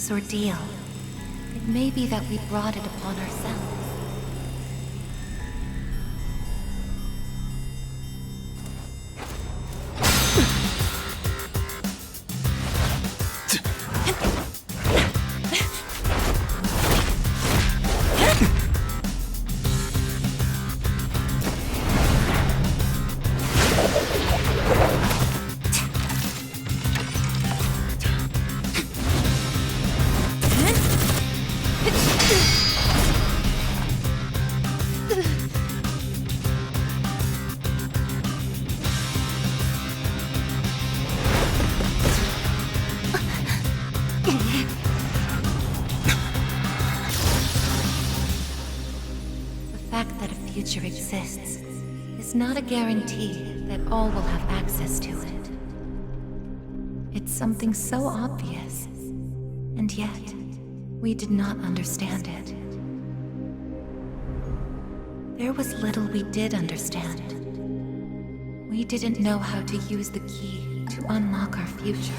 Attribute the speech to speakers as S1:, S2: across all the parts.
S1: life's ordeal, it may be that we brought it upon ourselves. Future exists is not a guarantee that all will have access to it. It's something so obvious, and yet we did not understand it. There was little we did understand. We didn't know how to use the key to unlock our future.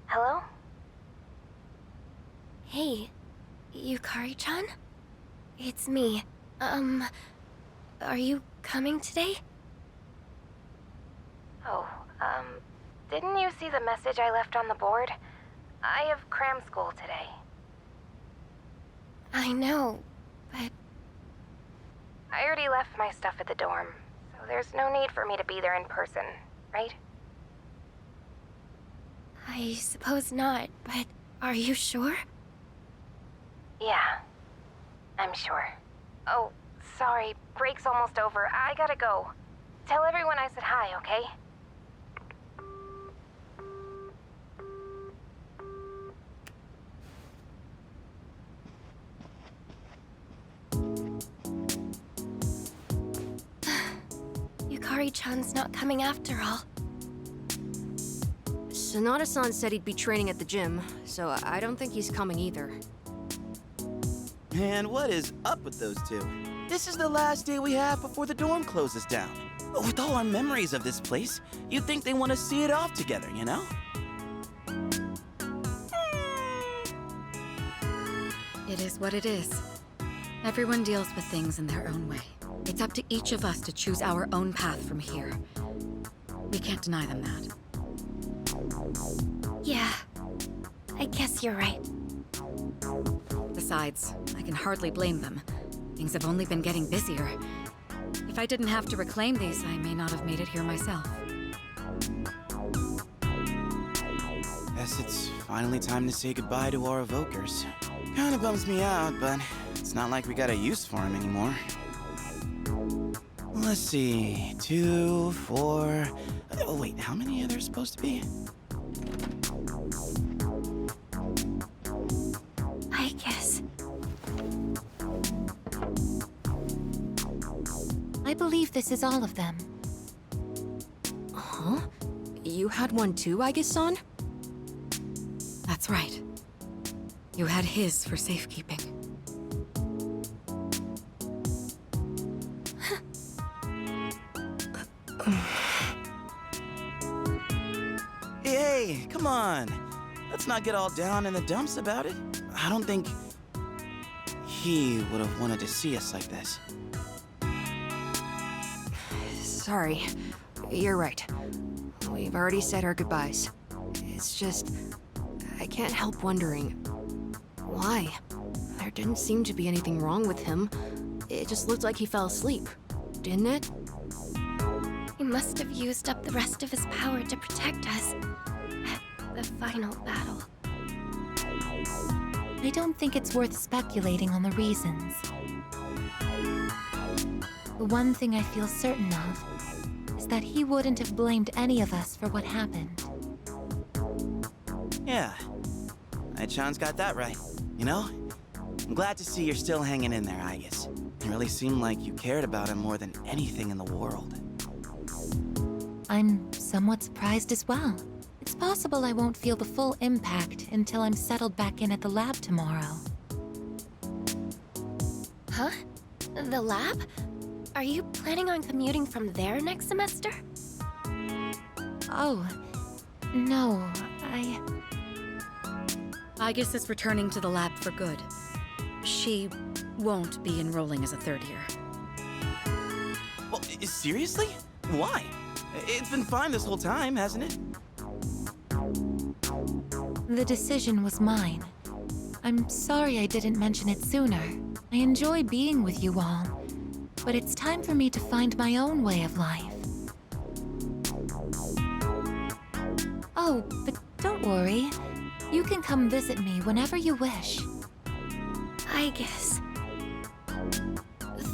S2: Hello? Hey, Yukari-chan? It's me. Are you coming today? Oh, didn't you see the message I left on the board? I have cram school today. I know, but... I already left my stuff at the dorm, so there's no need for me to be there in person, right? I suppose not, but are you sure? Yeah, I'm sure. Oh, sorry, break's almost over. I gotta go. Tell everyone I said hi, okay? Yukari-chan's not coming after all.
S3: Sonata-san said he'd be training at the gym, so I don't think he's coming either.
S4: Man, what is up with those two? This is the last day we have before the dorm closes down. With all our memories of this place, you'd think they want to see it off together, you know?
S5: It is what it is. Everyone deals with things in their own way. It's up to each of us to choose our own path from here. We can't deny them that.
S2: Yeah, I guess you're right.
S5: Besides, I can hardly blame them. Things have only been getting busier. If I didn't have to reclaim these, I may not have made it here myself.
S4: Guess it's finally time to say goodbye to our evokers. Kinda bums me out, but it's not like we got a use for them anymore. Let's see, 2, 4... Oh wait, how many are there supposed to be?
S2: I guess.
S1: I believe this is all of them.
S3: Huh? You had one too, Aigis-san?
S5: That's right. You had his for safekeeping.
S4: Hey, come on. Let's not get all down in the dumps about it. I don't think he would have wanted to see us like this.
S3: Sorry. You're right. We've already said our goodbyes. It's just... I can't help wondering... why? There didn't seem to be anything wrong with him. It just looked like he fell asleep, didn't it?
S2: He must have used up the rest of his power to protect us. At the final battle.
S1: I don't think it's worth speculating on the reasons. The one thing I feel certain of is that he wouldn't have blamed any of us for what happened.
S4: Yeah. Chan's got that right. You know? I'm glad to see you're still hanging in there, Aigis. It really seemed like you cared about him more than anything in the world.
S1: I'm somewhat surprised as well. It's possible I won't feel the full impact until I'm settled back in at the lab tomorrow.
S2: Huh? The lab? Are you planning on commuting from there next semester?
S1: Oh, no,
S5: Aigis is returning to the lab for good. She won't be enrolling as a third year.
S4: Well, seriously? Why? It's been fine this whole time, hasn't it?
S1: The decision was mine. I'm sorry I didn't mention it sooner. I enjoy being with you all, but it's time for me to find my own way of life. Oh, but don't worry. You can come visit me whenever you wish.
S2: I guess.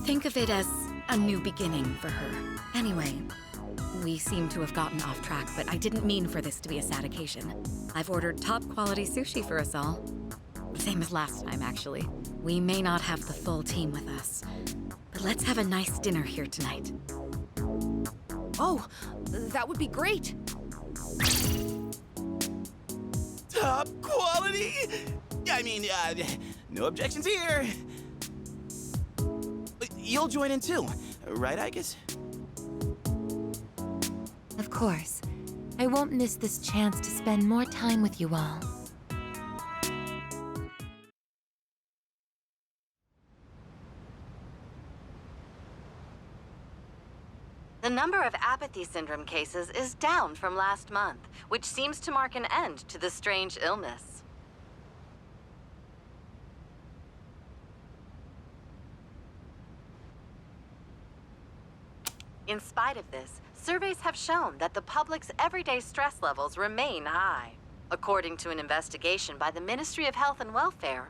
S5: Think of it as a new beginning for her. Anyway, we seem to have gotten off track, but I didn't mean for this to be a sad occasion. I've ordered top-quality sushi for us all. Same as last time, actually. We may not have the full team with us, but let's have a nice dinner here tonight.
S3: Oh, that would be great.
S4: Top quality? I mean, no objections here. You'll join in too, right, Aigis?
S1: Of course. I won't miss this chance to spend more time with you all.
S6: The number of apathy syndrome cases is down from last month, which seems to mark an end to the strange illness. In spite of this, surveys have shown that the public's everyday stress levels remain high, according to an investigation by the Ministry of Health and Welfare.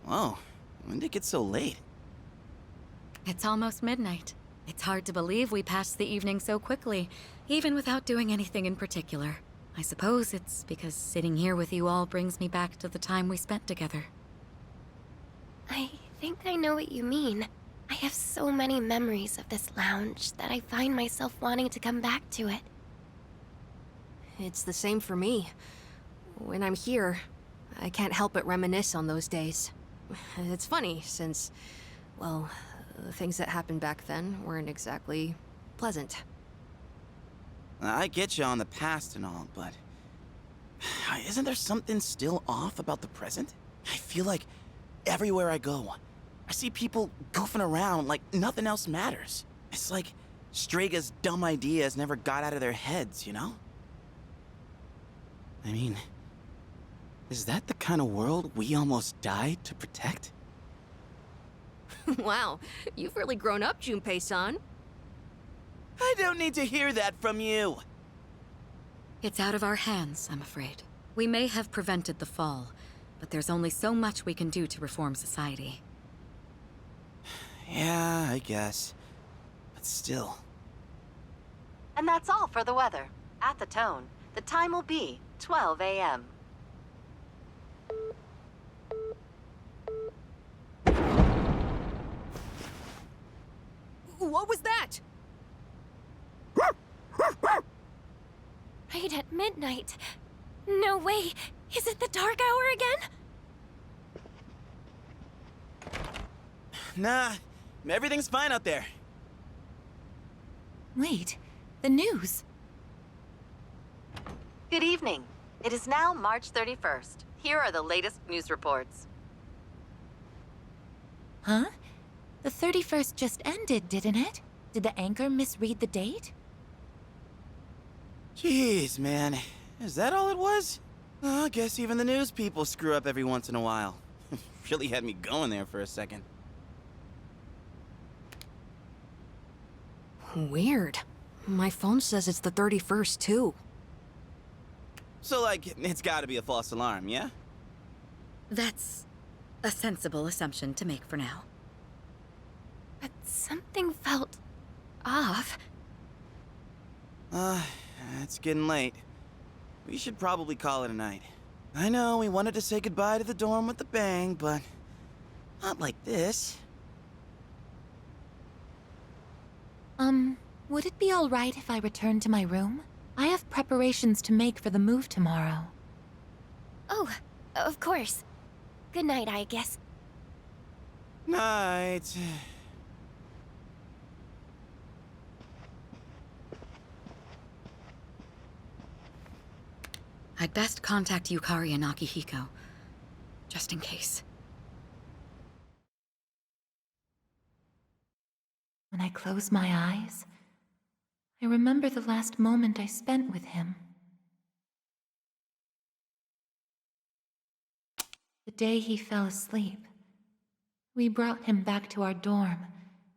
S4: Whoa, when did it get so late?
S5: It's almost midnight. It's hard to believe we passed the evening so quickly, even without doing anything in particular. I suppose it's because sitting here with you all brings me back to the time we spent together.
S2: I think I know what you mean. I have so many memories of this lounge that I find myself wanting to come back to it.
S3: It's the same for me. When I'm here, I can't help but reminisce on those days. It's funny, since, well, the things that happened back then weren't exactly pleasant.
S4: I get you on the past and all, but isn't there something still off about the present? I feel like everywhere I go, I see people goofing around like nothing else matters. It's like Straga's dumb ideas never got out of their heads, you know? I mean, is that the kind of world we almost died to protect?
S3: Wow, you've really grown up, Junpei-san.
S4: I don't need to hear that from you.
S5: It's out of our hands, I'm afraid. We may have prevented the fall, but there's only so much we can do to reform society.
S4: Yeah, I guess. But still.
S6: And that's all for the weather. At the tone, the time will be 12 a.m.
S3: What was that?
S2: Right at midnight. No way! Is it the dark hour again?
S4: Nah, everything's fine out there.
S1: Wait, the news.
S6: Good evening. It is now March 31st. Here are the latest news reports.
S1: Huh? The 31st just ended, didn't it? Did the anchor misread the date?
S4: Jeez, man. Is that all it was? I guess even the news people screw up every once in a while. Really had me going there for a second.
S3: Weird. My phone says it's the 31st, too.
S4: So, like, it's gotta be a false alarm, yeah?
S5: That's a sensible assumption to make for now.
S2: But something felt off.
S4: It's getting late. We should probably call it a night. I know we wanted to say goodbye to the dorm with a bang, but not like this.
S1: Would it be alright if I return to my room? I have preparations to make for the move tomorrow.
S2: Oh, of course. Good night, I guess.
S4: Night.
S5: I'd best contact Yukari and Akihiko, just in case.
S1: When I close my eyes, I remember the last moment I spent with him. The day he fell asleep. We brought him back to our dorm,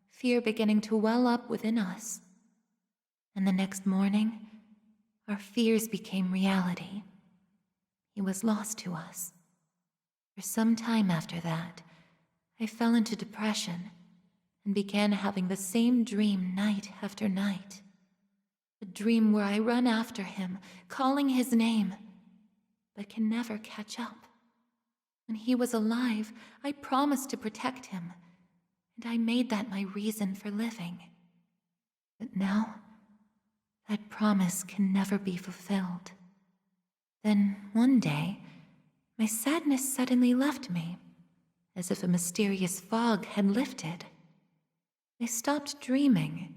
S1: fear beginning to well up within us. And the next morning, our fears became reality. He was lost to us. For some time after that, I fell into depression and began having the same dream night after night. A dream where I run after him, calling his name, but can never catch up. When he was alive, I promised to protect him, and I made that my reason for living. But now, that promise can never be fulfilled. Then, one day, my sadness suddenly left me, as if a mysterious fog had lifted. I stopped dreaming,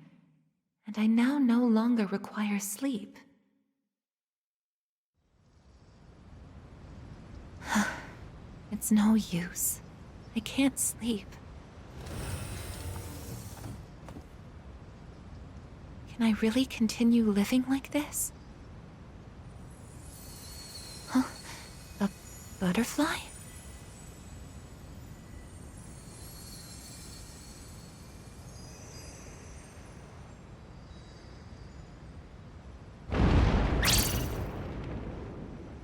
S1: and I now no longer require sleep. It's no use. I can't sleep. Can I really continue living like this? Huh? A butterfly?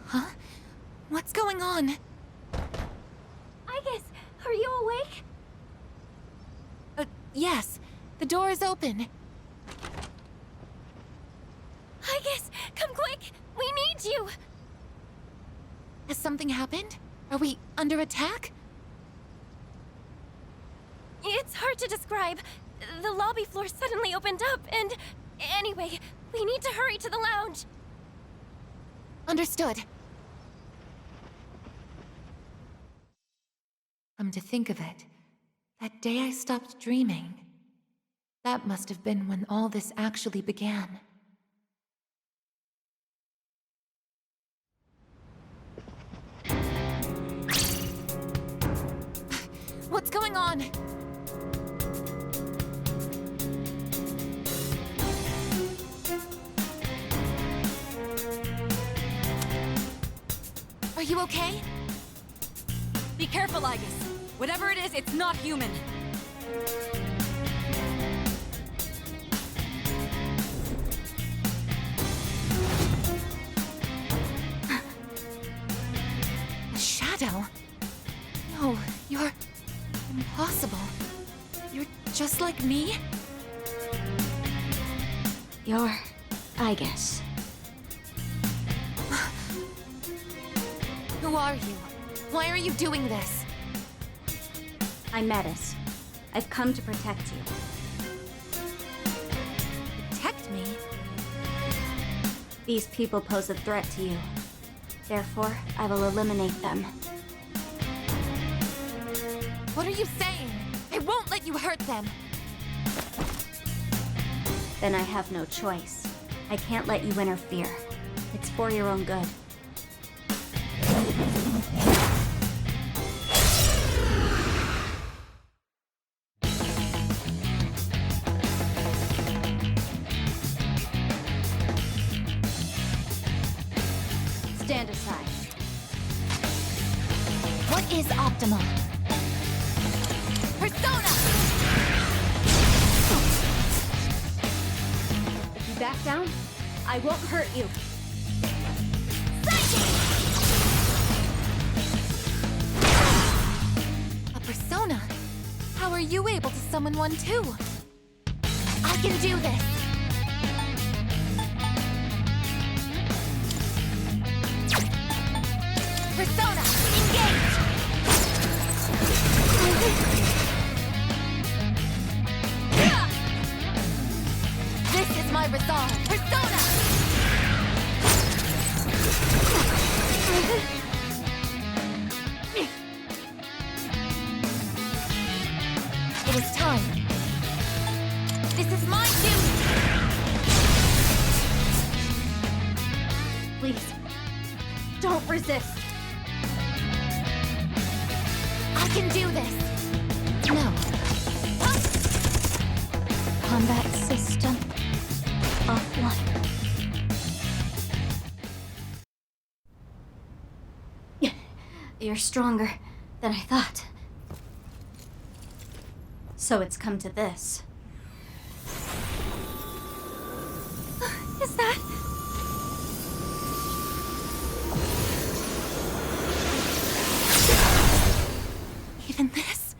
S1: Huh? What's going on?
S2: Aigis, are you awake?
S1: Yes. The door is open.
S2: Aigis, come quick! We need you!
S1: Has something happened? Are we under attack?
S2: It's hard to describe. The lobby floor suddenly opened up, and... Anyway, we need to hurry to the lounge.
S1: Understood. Come to think of it, that day I stopped dreaming. That must have been when all this actually began. What's going on? Are you okay?
S5: Be careful, Aigis. Whatever it is, it's not human.
S1: A shadow? No, you're... impossible. You're just like me?
S2: You're... Aigis.
S1: Who are you? Why are you doing this?
S7: I'm Metis. I've come to protect you.
S1: Protect me?
S7: These people pose a threat to you. Therefore, I will eliminate them.
S1: What are you saying? I won't let you hurt them!
S7: Then I have no choice. I can't let you interfere. It's for your own good. Stand aside.
S1: What is optimal? Persona!
S7: If you back down, I won't hurt you.
S1: A persona? How are you able to summon one too? I can do this! Persona, engage!
S7: please. Don't resist.
S1: I can do this! No. Combat system offline.
S7: You're stronger than I thought. So it's come to this.
S1: Is that... even this?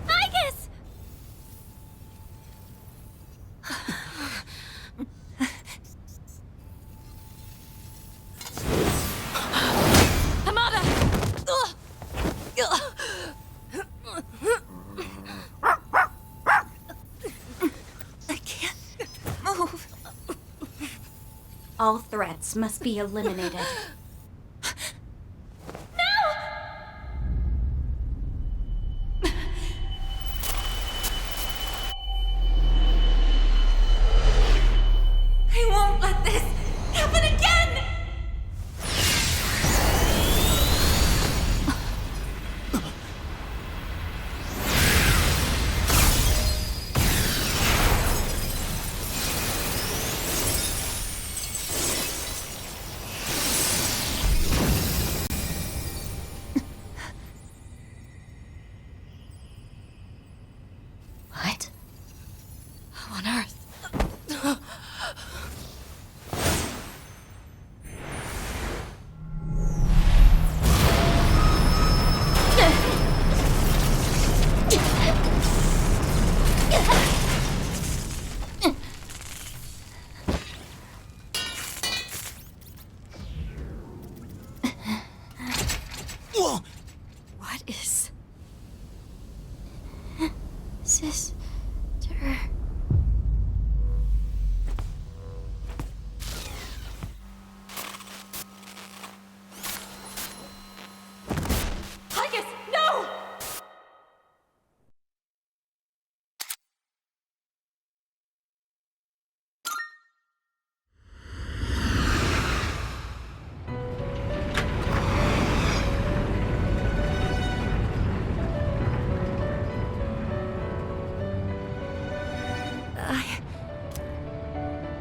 S1: Aigis!
S5: Hamada!
S1: I can't move.
S7: All threats must be eliminated.
S1: I won't let this happen again! What?
S5: How on earth?
S4: Whoa!
S5: What is...
S7: Sister.
S1: Aigis, no!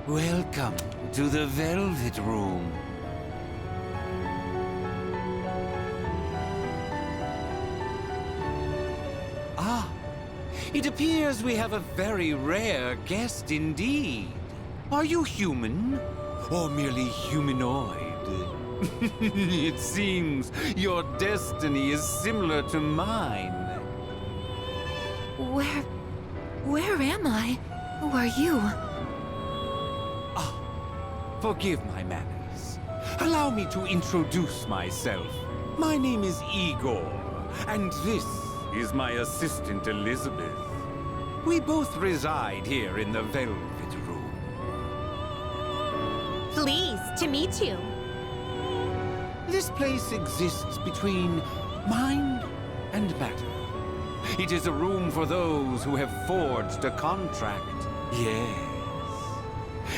S8: Welcome to the Velvet Room. Ah, it appears we have a very rare guest indeed. Are you human? Or merely humanoid? It seems your destiny is similar to mine.
S1: Where am I? Who are you?
S8: Forgive my manners. Allow me to introduce myself. My name is Igor, and this is my assistant Elizabeth. We both reside here in the Velvet Room.
S1: Pleased to meet you.
S8: This place exists between mind and matter. It is a room for those who have forged a contract. Yes.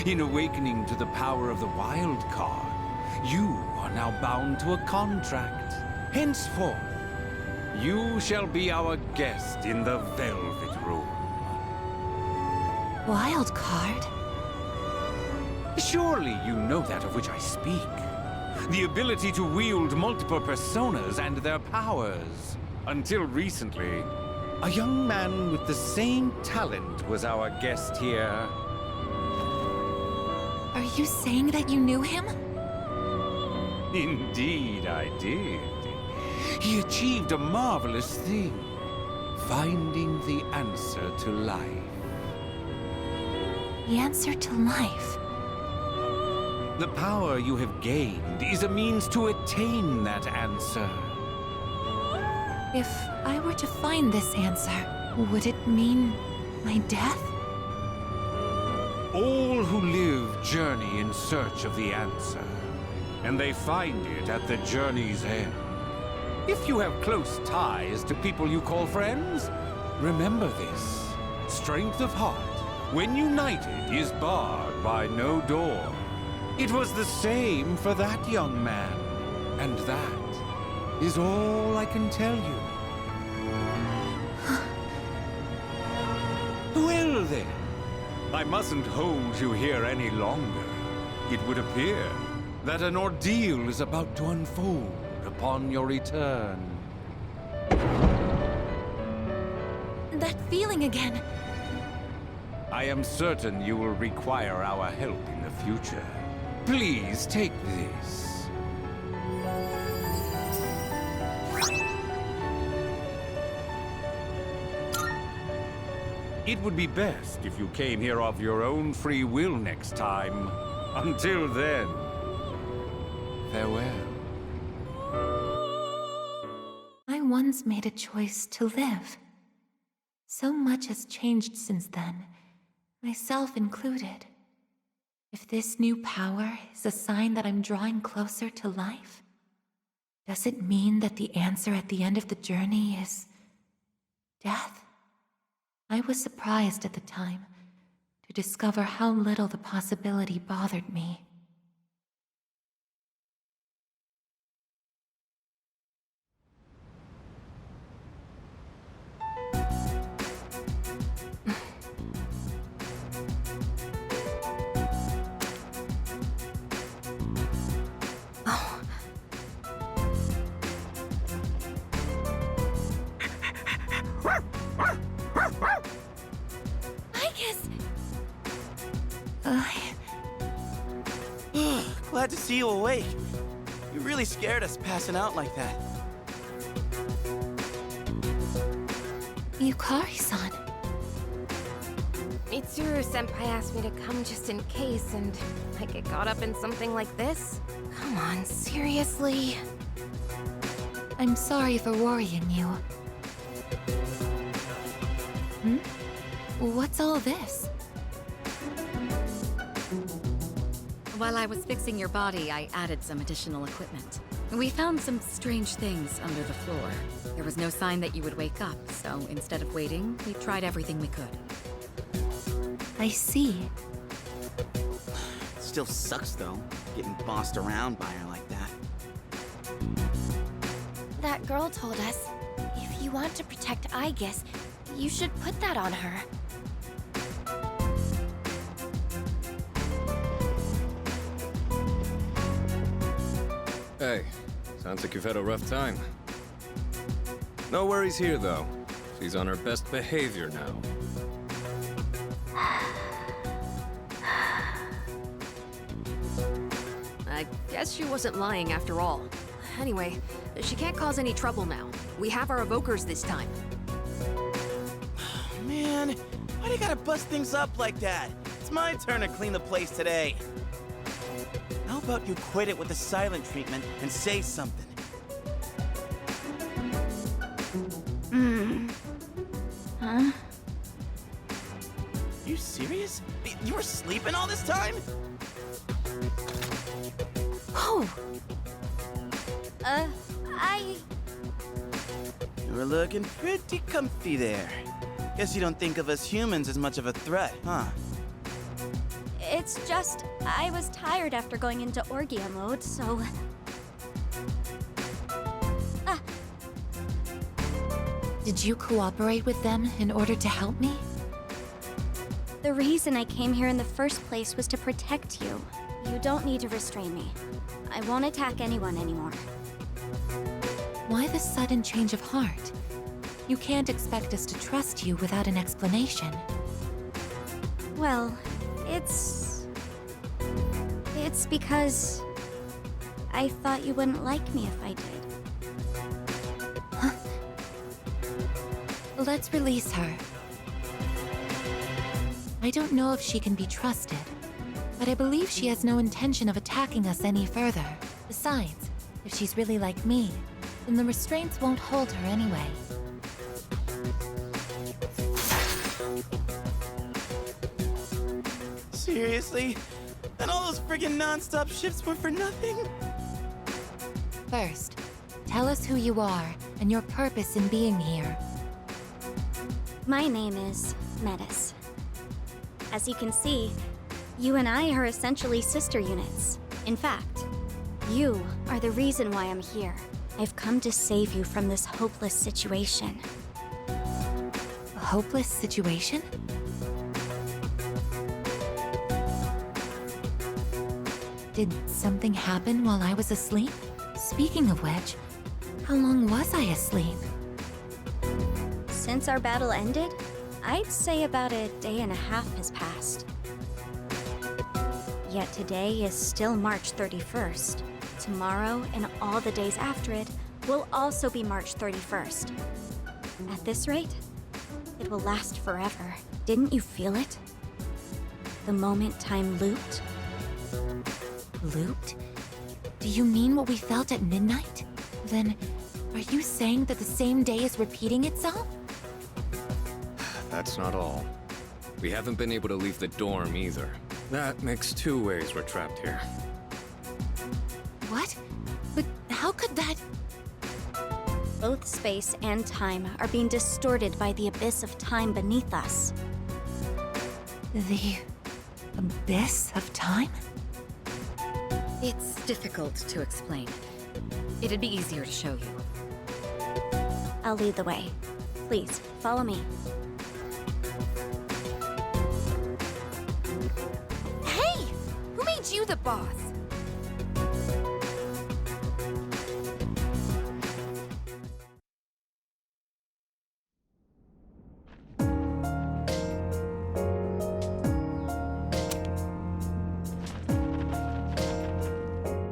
S8: In awakening to the power of the wild card, you are now bound to a contract. Henceforth, you shall be our guest in the Velvet Room.
S1: Wild card?
S8: Surely you know that of which I speak. The ability to wield multiple personas and their powers. Until recently, a young man with the same talent was our guest here.
S1: Are you saying that you knew him?
S8: Indeed, I did. He achieved a marvelous thing, finding the answer to life.
S1: The answer to life?
S8: The power you have gained is a means to attain that answer.
S1: If I were to find this answer, would it mean my death?
S8: All who live journey in search of the answer, and they find it at the journey's end. If you have close ties to people you call friends, remember this. Strength of heart when united, is barred by no door. It was the same for that young man, and that is all I can tell you. Well then, I mustn't hold you here any longer. It would appear that an ordeal is about to unfold upon your return.
S1: That feeling again.
S8: I am certain you will require our help in the future. Please take this. It would be best if you came here of your own free will next time. Until then, farewell.
S1: I once made a choice to live. So much has changed since then, myself included. If this new power is a sign that I'm drawing closer to life, does it mean that the answer at the end of the journey is death? I was surprised at the time to discover how little the possibility bothered me.
S4: Glad to see you awake. You really scared us passing out like that.
S1: Yukari-san.
S2: Mitsuru-senpai asked me to come just in case, and I get caught up in something like this? Come on, seriously?
S1: I'm sorry for worrying you. What's all this?
S5: While I was fixing your body, I added some additional equipment. We found some strange things under the floor. There was no sign that you would wake up, so instead of waiting, we tried everything we could.
S1: I see.
S4: Still sucks though, getting bossed around by her like that.
S2: That girl told us, if you want to protect Aigis, you should put that on her.
S9: Hey, sounds like you've had a rough time. No worries here, though. She's on her best behavior now.
S3: I guess she wasn't lying after all. Anyway, she can't cause any trouble now. We have our evokers this time.
S4: Man, why do you gotta bust things up like that? It's my turn to clean the place today. How about you quit it with the silent treatment and say something?
S7: Huh?
S4: You serious? You were sleeping all this time?
S1: Oh!
S4: You were looking pretty comfy there. Guess you don't think of us humans as much of a threat, huh?
S7: It's just, I was tired after going into Orgia mode, so...
S1: Did you cooperate with them in order to help me?
S7: The reason I came here in the first place was to protect you. You don't need to restrain me. I won't attack anyone anymore.
S1: Why the sudden change of heart? You can't expect us to trust you without an explanation.
S7: Well, it's because... I thought you wouldn't like me if I did.
S1: Let's release her. I don't know if she can be trusted, but I believe she has no intention of attacking us any further. Besides, if she's really like me, then the restraints won't hold her anyway.
S4: Seriously? And all those friggin' non-stop shifts were for nothing?
S1: First, tell us who you are and your purpose in being here.
S7: My name is Metis. As you can see, you and I are essentially sister units. In fact, you are the reason why I'm here. I've come to save you from this hopeless situation.
S1: A hopeless situation? Did something happen while I was asleep? Speaking of which, how long was I asleep?
S7: Since our battle ended, I'd say about a day and a half has passed. Yet today is still March 31st. Tomorrow and all the days after it will also be March 31st. At this rate, it will last forever. Didn't you feel it? The moment time looped?
S1: Looped? Do you mean what we felt at midnight? Then, are you saying that the same day is repeating itself?
S9: That's not all. We haven't been able to leave the dorm either. That makes 2 ways we're trapped here.
S1: What? But how could that...
S7: Both space and time are being distorted by the abyss of time beneath us.
S1: The... abyss of time?
S5: It's difficult to explain. It'd be easier to show you.
S7: I'll lead the way. Please, follow me.
S2: Hey! Who made you the boss?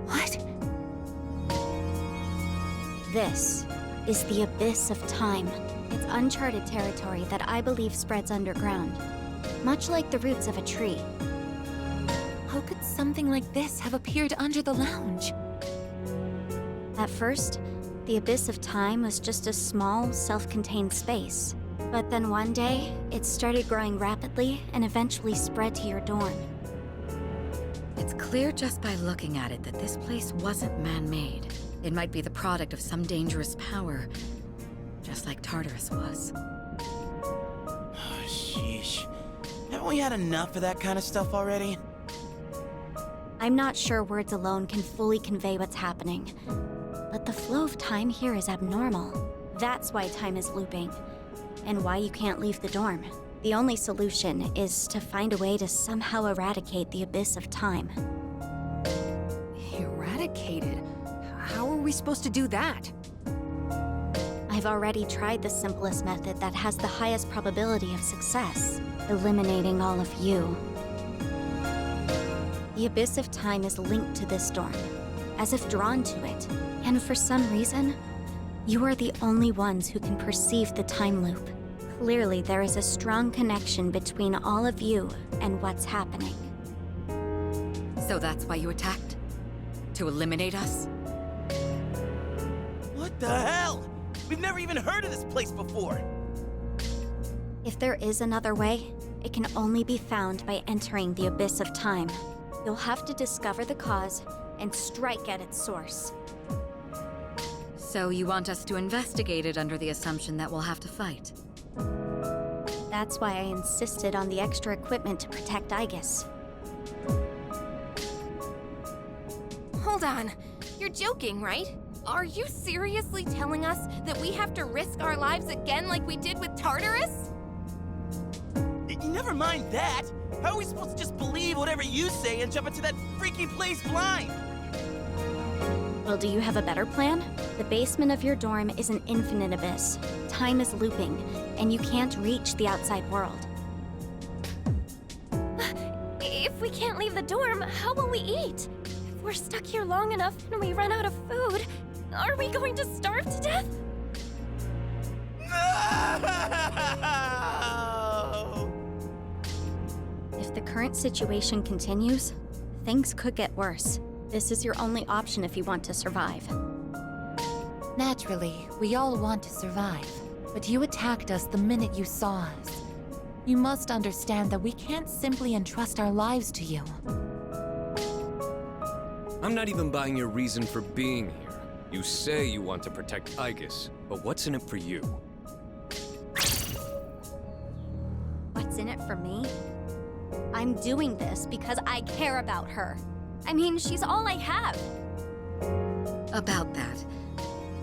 S1: What?
S7: This is the abyss of time. It's uncharted territory that I believe spreads underground, much like the roots of a tree.
S1: How could something like this have appeared under the lounge?
S7: At first, the abyss of time was just a small, self-contained space. But then one day, it started growing rapidly and eventually spread to your dorm.
S5: It's clear just by looking at it that this place wasn't man-made. It might be the product of some dangerous power, just like Tartarus was.
S4: Sheesh. Haven't we had enough of that kind of stuff already?
S7: I'm not sure words alone can fully convey what's happening, but the flow of time here is abnormal. That's why time is looping, and why you can't leave the dorm. The only solution is to find a way to somehow eradicate the abyss of time.
S3: Eradicated? How are we supposed to do that?
S7: I've already tried the simplest method that has the highest probability of success, eliminating all of you. The abyss of time is linked to this dorm, as if drawn to it, and for some reason, you are the only ones who can perceive the time loop. Clearly, there is a strong connection between all of you and what's happening.
S5: So that's why you attacked? To eliminate us?
S4: What the hell? We've never even heard of this place before.
S7: If there is another way, it can only be found by entering the abyss of time. You'll have to discover the cause and strike at its source.
S5: So you want us to investigate it under the assumption that we'll have to fight?
S7: That's why I insisted on the extra equipment to protect Aigis.
S2: Hold on. You're joking, right? Are you seriously telling us that we have to risk our lives again like we did with Tartarus?
S4: Never mind that. How are we supposed to just believe whatever you say and jump into that freaky place blind?
S7: Well, do you have a better plan? The basement of your dorm is an infinite abyss. Time is looping, and you can't reach the outside world.
S2: If we can't leave the dorm, how will we eat? If we're stuck here long enough and we run out of food, are we going to starve to death?
S4: No!
S7: If the current situation continues, things could get worse. This is your only option if you want to survive.
S1: Naturally, we all want to survive. But you attacked us the minute you saw us. You must understand that we can't simply entrust our lives to you.
S9: I'm not even buying your reason for being here. You say you want to protect Aigis, but what's in it for you?
S7: What's in it for me? I'm doing this because I care about her. I mean, she's all I have.
S5: About that,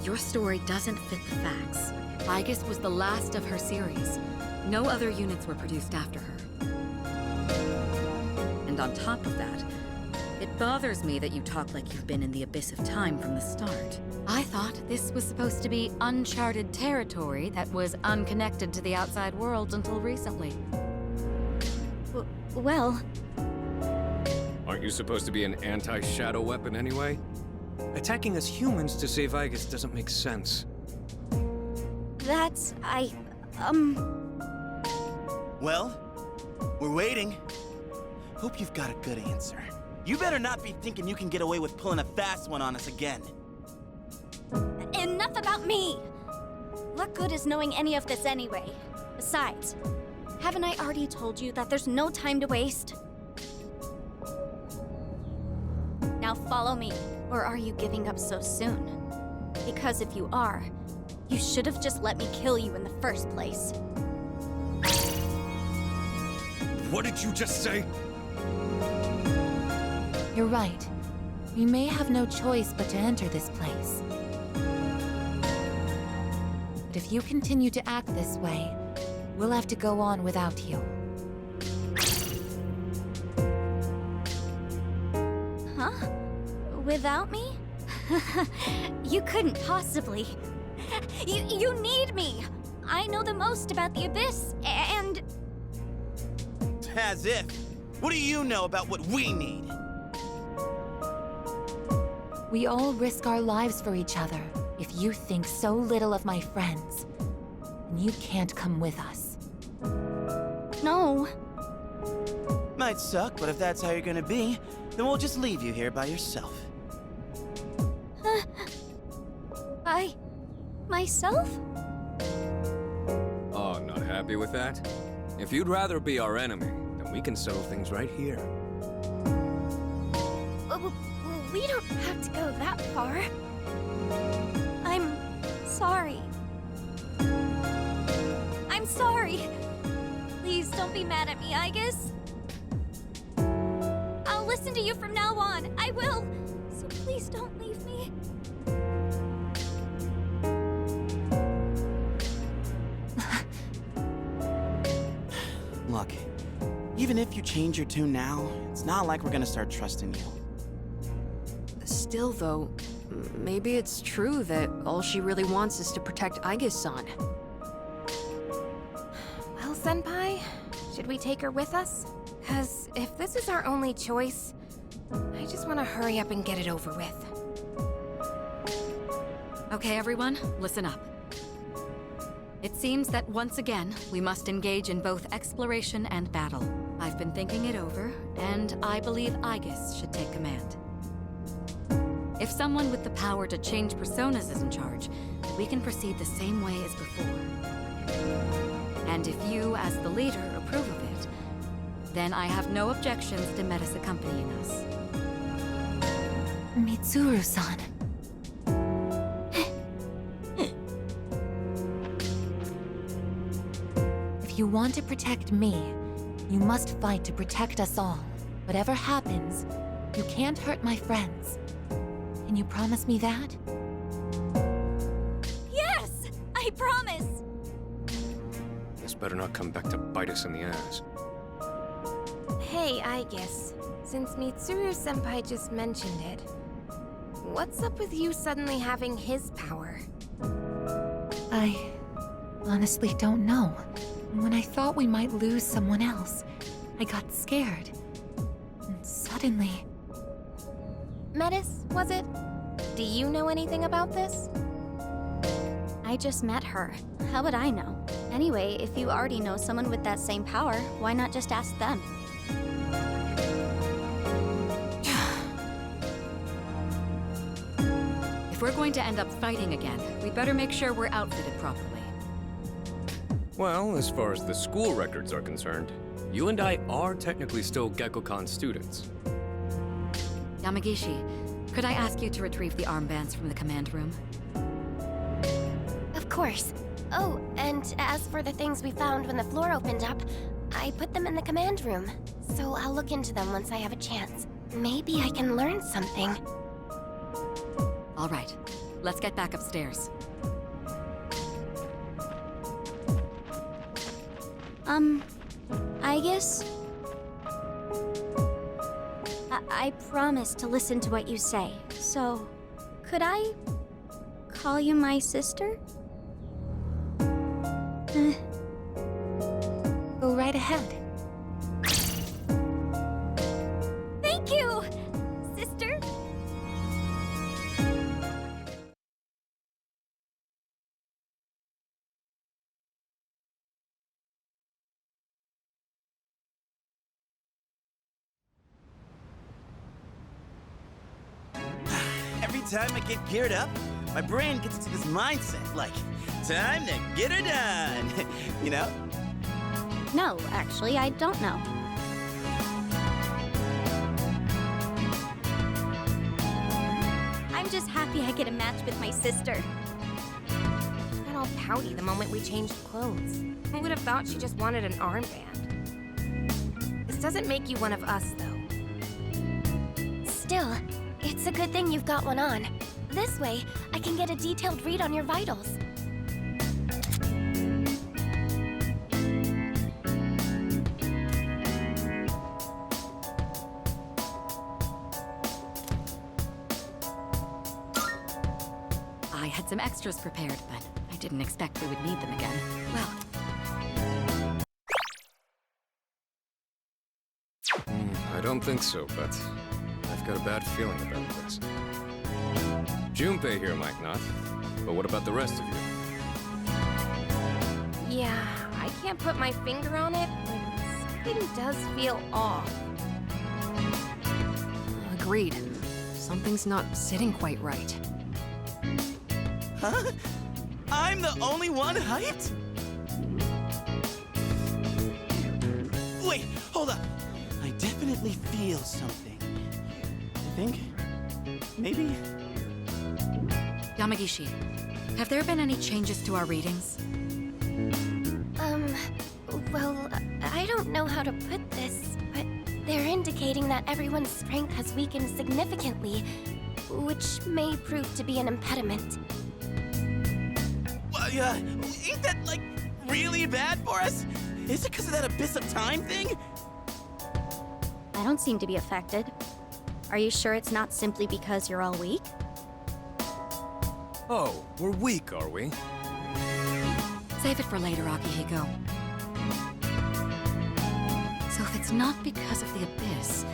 S5: your story doesn't fit the facts. Aigis was the last of her series. No other units were produced after her. And on top of that, it bothers me that you talk like you've been in the abyss of time from the start. I thought this was supposed to be uncharted territory that was unconnected to the outside world until recently.
S7: Well...
S9: Aren't you supposed to be an anti-shadow weapon anyway? Attacking us humans to save Aigis doesn't make sense.
S7: That's...
S4: Well, we're waiting. Hope you've got a good answer. You better not be thinking you can get away with pulling a fast one on us again.
S7: Enough about me! What good is knowing any of this anyway? Besides, haven't I already told you that there's no time to waste? Now follow me, or are you giving up so soon? Because if you are, you should have just let me kill you in the first place.
S9: What did you just say?
S1: You're right. We may have no choice but to enter this place. But if you continue to act this way, we'll have to go on without you.
S7: Huh? Without me? You couldn't possibly. You need me! I know the most about the Abyss, and...
S4: As if. What do you know about what we need?
S1: We all risk our lives for each other. If you think so little of my friends, then you can't come with us.
S7: No.
S4: Might suck, but if that's how you're gonna be, then we'll just leave you here by yourself.
S7: Myself?
S9: Oh, not happy with that? If you'd rather be our enemy, then we can settle things right here.
S2: We don't have to go that far.
S7: I'm sorry. I'm sorry. Please don't be mad at me, Aigis. I'll listen to you from now on. I will. So please don't leave me.
S4: Look, even if you change your tune now, it's not like we're gonna start trusting you.
S3: Still, though, maybe it's true that all she really wants is to protect Aigis-san.
S2: Well, Senpai, should we take her with us? 'Cause if this is our only choice, I just want to hurry up and get it over with.
S5: Okay, everyone, listen up. It seems that once again, we must engage in both exploration and battle. I've been thinking it over, and I believe Aigis should take command. If someone with the power to change personas is in charge, we can proceed the same way as before. And if you, as the leader, approve of it, then I have no objections to Metis accompanying us.
S1: Mitsuru-san. If you want to protect me, you must fight to protect us all. Whatever happens, you can't hurt my friends. Can you promise me that?
S7: Yes! I promise!
S9: This better not come back to bite us in the ass.
S2: Hey, Aigis. Since Mitsuru-senpai just mentioned it, what's up with you suddenly having his power?
S1: I honestly don't know. When I thought we might lose someone else, I got scared. And suddenly...
S2: Metis, was it? Do you know anything about this?
S7: I just met her. How would I know? Anyway, if you already know someone with that same power, why not just ask them?
S5: If we're going to end up fighting again, we'd better make sure we're outfitted properly.
S9: Well, as far as the school records are concerned, you and I are technically still Gekkokan students.
S5: Yamagishi, could I ask you to retrieve the armbands from the command room?
S2: Of course. Oh, and as for the things we found when the floor opened up, I put them in the command room, so I'll look into them once I have a chance. Maybe I can learn something.
S5: All right, let's get back upstairs.
S7: Aigis? I promise to listen to what you say, so could I call you my sister?
S1: Go right ahead.
S7: Thank you, sister.
S4: Every time I get geared up, my brain gets into this mindset, like, time to get her done. You know?
S7: No, actually, I don't know. I'm just happy I get a match with my sister.
S2: She got all pouty the moment we changed clothes. I would have thought she just wanted an armband. This doesn't make you one of us, though. Still, it's a good thing you've got one on. This way, I can get a detailed read on your vitals.
S5: I had some extras prepared, but I didn't expect we would need them again. Well,
S9: I don't think so, but I've got a bad feeling about this. Junpei here might not, but what about the rest of you?
S2: Yeah, I can't put my finger on it, but something does feel off.
S3: Agreed. Something's not sitting quite right.
S4: Huh? I'm the only one hyped? Wait, hold up. I definitely feel something. I think? Maybe?
S5: Yamagishi, have there been any changes to our readings?
S2: Well, I don't know how to put this, but they're indicating that everyone's strength has weakened significantly, which may prove to be an impediment.
S4: Well, ain't that, like, really bad for us? Is it because of that Abyss of Time thing?
S7: I don't seem to be affected. Are you sure it's not simply because you're all weak?
S9: Oh, we're weak, are we?
S5: Save it for later, Akihiko. So if it's not because of the Abyss,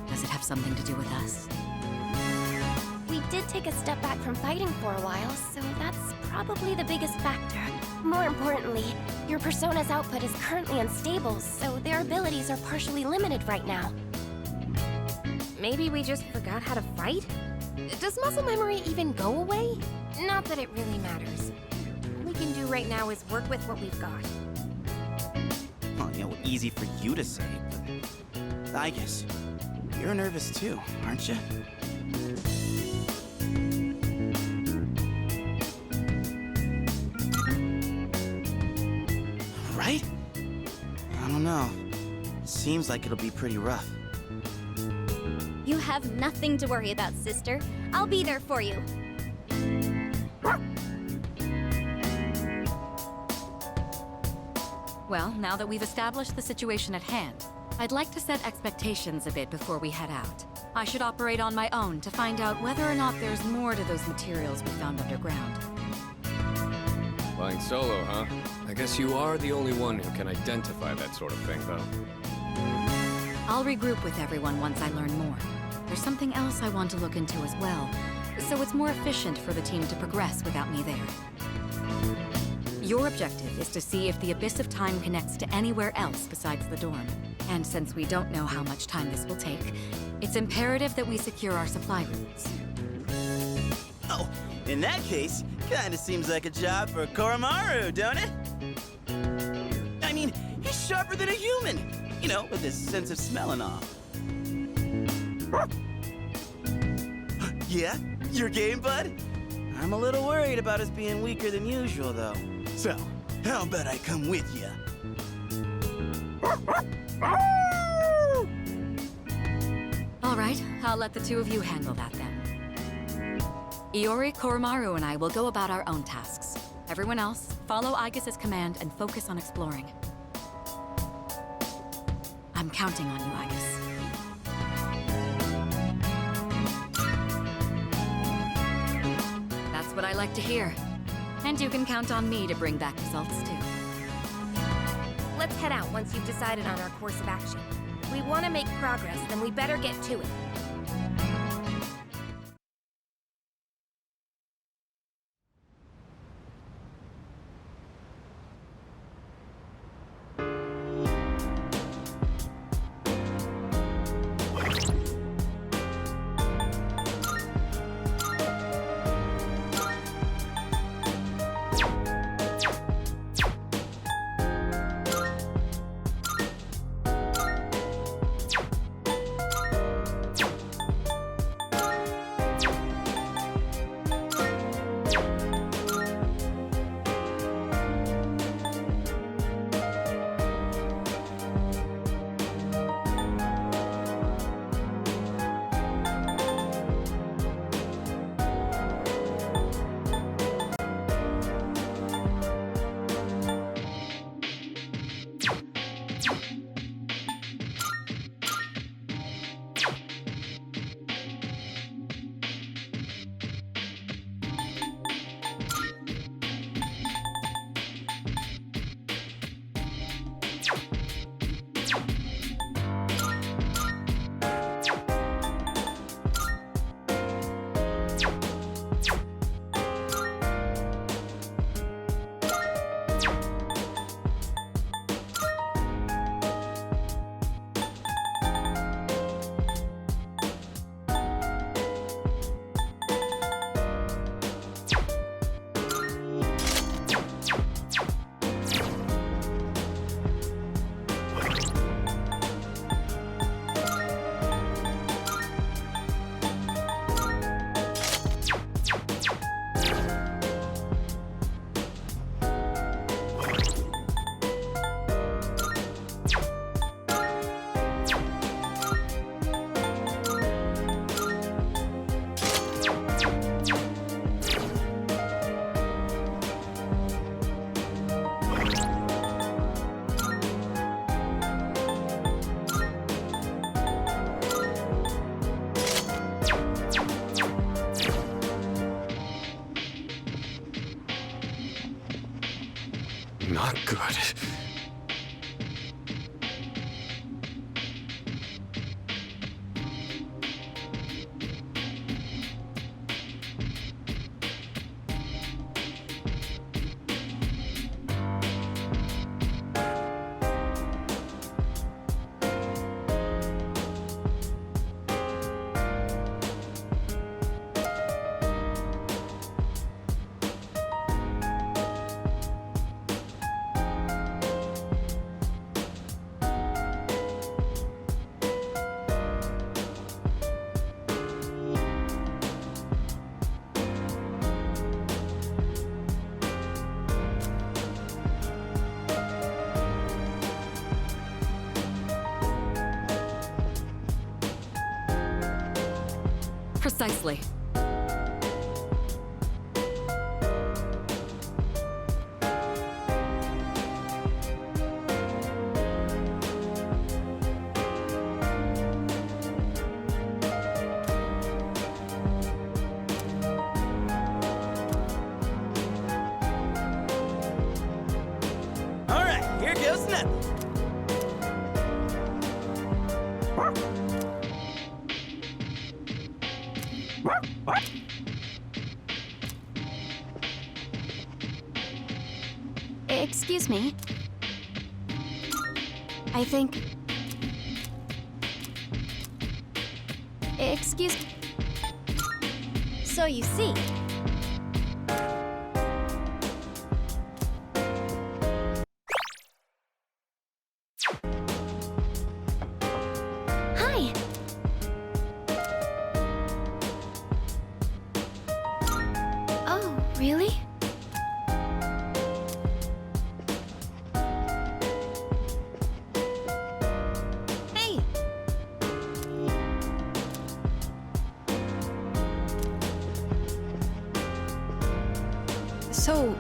S5: does it have something to do with us?
S2: We did take a step back from fighting for a while, so that's probably the biggest factor. More importantly, your Persona's output is currently unstable, so their abilities are partially limited right now. Maybe we just forgot how to fight? Does muscle memory even go away? Not that it really matters. All we can do right now is work with what we've got.
S4: Well, easy for you to say, but I guess you're nervous too, aren't you? Right? I don't know. Seems like it'll be pretty rough.
S7: You have nothing to worry about, sister. I'll be there for you.
S5: Well, now that we've established the situation at hand, I'd like to set expectations a bit before we head out. I should operate on my own to find out whether or not there's more to those materials we found underground.
S9: Flying solo, huh? I guess you are the only one who can identify that sort of thing, though.
S5: I'll regroup with everyone once I learn more. There's something else I want to look into as well, so it's more efficient for the team to progress without me there. Your objective is to see if the Abyss of Time connects to anywhere else besides the dorm. And since we don't know how much time this will take, it's imperative that we secure our supply routes.
S4: Oh, in that case, kinda seems like a job for Koromaru, don't it? I mean, he's sharper than a human, with his sense of smell and all. Yeah? Your game, bud? I'm a little worried about us being weaker than usual, though. So, how about I come with ya?
S5: All right, I'll let the two of you handle that then. Iori, Koromaru, and I will go about our own tasks. Everyone else, follow Aigis' command and focus on exploring. I'm counting on you, Aigis. That's what I like to hear. And you can count on me to bring back results, too.
S2: Let's head out once you've decided on our course of action. If we want to make progress, then we better get to it.
S9: Not good.
S5: Precisely.
S4: All right, here goes nothing.
S7: Excuse me. I think... Excuse... So you see... Hi! Oh, really?
S3: So,